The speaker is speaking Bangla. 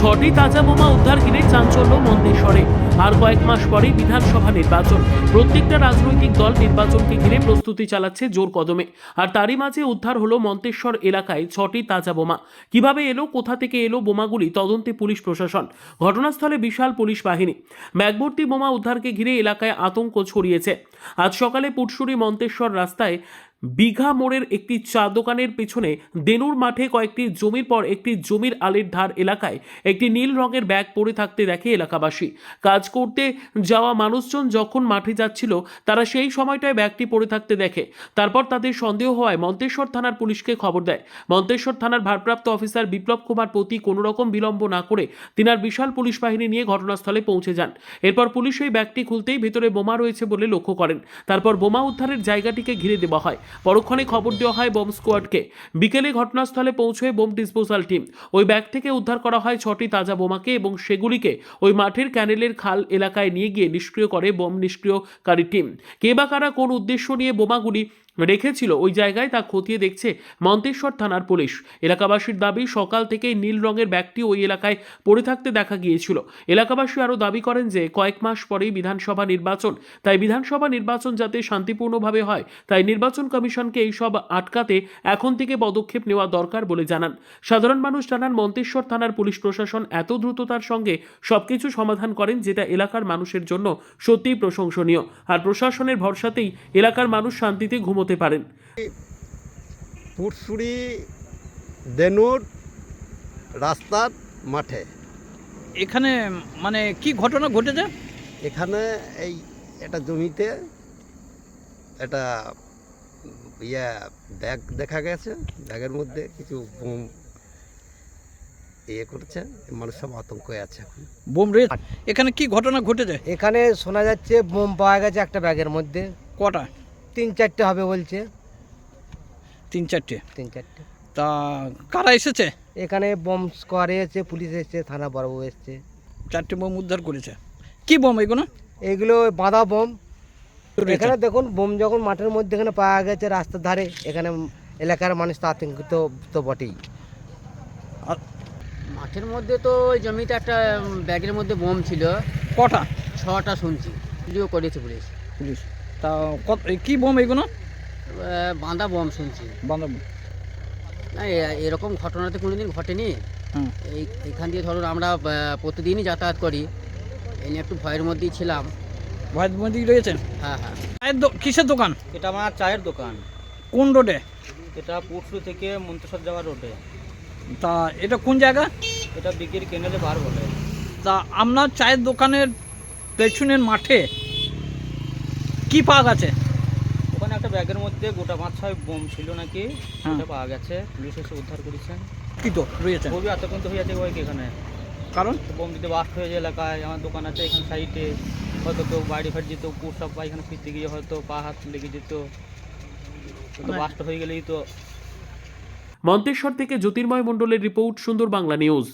6টি তাজা বোমা উদ্ধার ঘিরে চাঞ্চল্য মন্তেশ্বরে। আর কয়েক মাস পরেই বিধানসভা নির্বাচন। প্রত্যেকটা রাজনৈতিক দল নির্বাচনকে ঘিরে প্রস্তুতি চালাচ্ছে জোর কদমে। আর তারই মাঝে উদ্ধার হলো মন্তেশ্বর এলাকায় 6টি তাজা বোমা। কিভাবে এলো, কোথা থেকে এলো বোমাগুলি, তদন্তে পুলিশ প্রশাসন। ঘটনাস্থলে বিশাল পুলিশ বাহিনী। ব্যাগভর্তি বোমা উদ্ধারকে ঘিরে এলাকায় আতঙ্ক ছড়িয়েছে। আজ সকালে পুটসুরি মন্তেশ্বর রাস্তায় বিঘা মোড়ের একটি চা দোকানের পেছনে দেনুর মাঠে কয়েকটি জমির পর একটি জমির আলের ধার এলাকায় একটি নীল রঙের ব্যাগ পড়ে থাকতে দেখে এলাকাবাসী। কাজ করতে যাওয়া মানুষজন যখন মাঠে যাচ্ছিল, তারা সেই সময়টায় ব্যাগটি পড়ে থাকতে দেখে। তারপর তাদের সন্দেহ হওয়ায় মন্তেশ্বর থানার পুলিশকে খবর দেয়। মন্তেশ্বর থানার ভারপ্রাপ্ত অফিসার বিপ্লব কুমার পতি কোনো রকম বিলম্ব না করে তিনার বিশাল পুলিশ বাহিনী নিয়ে ঘটনাস্থলে পৌঁছে যান। এরপর পুলিশ এই ব্যাগটি খুলতেই ভেতরে বোমা রয়েছে বলে লক্ষ্য করেন। তারপর বোমা উদ্ধারের জায়গাটিকে ঘিরে দেওয়া হয়। পরক্ষণে খবর দেওয়া হয় বোম স্কোয়াডকে। বিকেলে ঘটনাস্থলে পৌঁছয় বোম ডিসপোজাল টিম। ওই ব্যাগ থেকে উদ্ধার করা হয় 6টি তাজা বোমাকে এবং সেগুলিকে ওই মাঠের ক্যানেলের খাল এলাকায় নিয়ে গিয়ে নিষ্ক্রিয় করে বোম নিষ্ক্রিয়কারী টিম। কে বা কারা কোন উদ্দেশ্য নিয়ে বোমাগুলি রেখেছিল ওই জায়গায় তা খতিয়ে দেখছে মন্তেশ্বর থানার পুলিশ। এলাকাবাসীর দাবি, সকাল থেকেই নীল রঙের ব্যাগটি ওই এলাকায় পড়ে থাকতে দেখা গিয়েছিল। এলাকাবাসী আরও দাবি করেন যে কয়েক মাস পরেই বিধানসভা নির্বাচন, তাই বিধানসভা নির্বাচন যাতে শান্তিপূর্ণভাবে হয়, তাই নির্বাচন কমিশনকে এইসব আটকাতে এখন থেকে পদক্ষেপ নেওয়া দরকার বলে জানান। সাধারণ মানুষ জানান, মন্তেশ্বর থানার পুলিশ প্রশাসন এত দ্রুততার সঙ্গে সবকিছু সমাধান করেন, যেটা এলাকার মানুষের জন্য সত্যিই প্রশংসনীয়। আর প্রশাসনের ভরসাতেই এলাকার মানুষ শান্তিতে ঘুমোতে পারেন। পুটসুরি দেনুর রাস্তার মাঠে এখানে মানে কি ঘটনা ঘটেছে? এখানে এটা জমিতে একটা ব্যাগ দেখা গেছে। ব্যাগের মধ্যে কিছু বোম করেছে। মানুষ সব আতঙ্কে আছে এখন। বোম রে, এখানে কি ঘটনা ঘটেছে? এখানে শোনা যাচ্ছে বোম পাওয়া গেছে একটা ব্যাগের মধ্যে। কটা? 3-4টে হবে বলছে। 3-4টে? 3-4টে। তা কারা এসেছে? এখানে বোম স্কোয়াড এসেছে, পুলিশ এসেছে, থানা বড়বাবু এসেছে। 4টে বোম উদ্ধার করেছে। কি বোম এগুলো? এগুলো বাঁধা বোম। এখানে দেখুন, বোম যখন মাঠের মধ্যে এখানে পাওয়া গেছে রাস্তার ধারে, এখানে এলাকার মানুষ তো আতঙ্কিত তো বটেই। মাঠের মধ্যে তো ওই জমিতে একটা ব্যাগের মধ্যে বোম ছিল। কটা? 6টা শুনছি, ভিডিও করেছে পুলিশ। পুলিশ তা কি বোম এগুলো? বাঁধা বোম শুনছি। বাঁধা বোম? না, এরকম ঘটনা তো কোনোদিন ঘটেনি। হুম। এইখান দিয়ে ধরুন আমরা প্রতিদিনই যাতায়াত করি, এই নিয়ে একটু ভয়ের মধ্যেই ছিলাম। ভয়ের মধ্যেই রয়েছেন? হ্যাঁ হ্যাঁ। কিসের দোকান? এটা আমার চায়ের দোকান। কোন রোডে? এটা পুটসু থেকে মন্তেশ্বর যাওয়ার রোডে। তা এটা কোন জায়গা? এটা বিগের কেনেলে বার বলে। তা আপনার চায়ের দোকানের পেছনের মাঠে কি পাওয়া গেছে? ওখানে একটা ব্যাগের মধ্যে গোটা 5-6 বোম ছিল নাকি, হ্যাঁ। ওটা পাওয়া গেছে। পুলিশ এসে উদ্ধার করেছেন। কি তো রয়েছে? খুবই আতঙ্কিত হয়ে আছে ওই এখানে, কারণ বোম দিতে বাস্ট হয়ে যায় এলাকায়। আমার দোকান আছে এখানে সাইডে, হয়তো কেউ বাড়ি ফাট যেত, পুরসব এখানে ফিরতে গিয়ে হয়তো পা হাত লেগে যেত, তো বাস্ট হয়ে গেলেই তো। মন্তেশ্বর থেকে জ্যোতির্ময় মণ্ডলের রিপোর্ট, সুন্দর বাংলা নিউজ।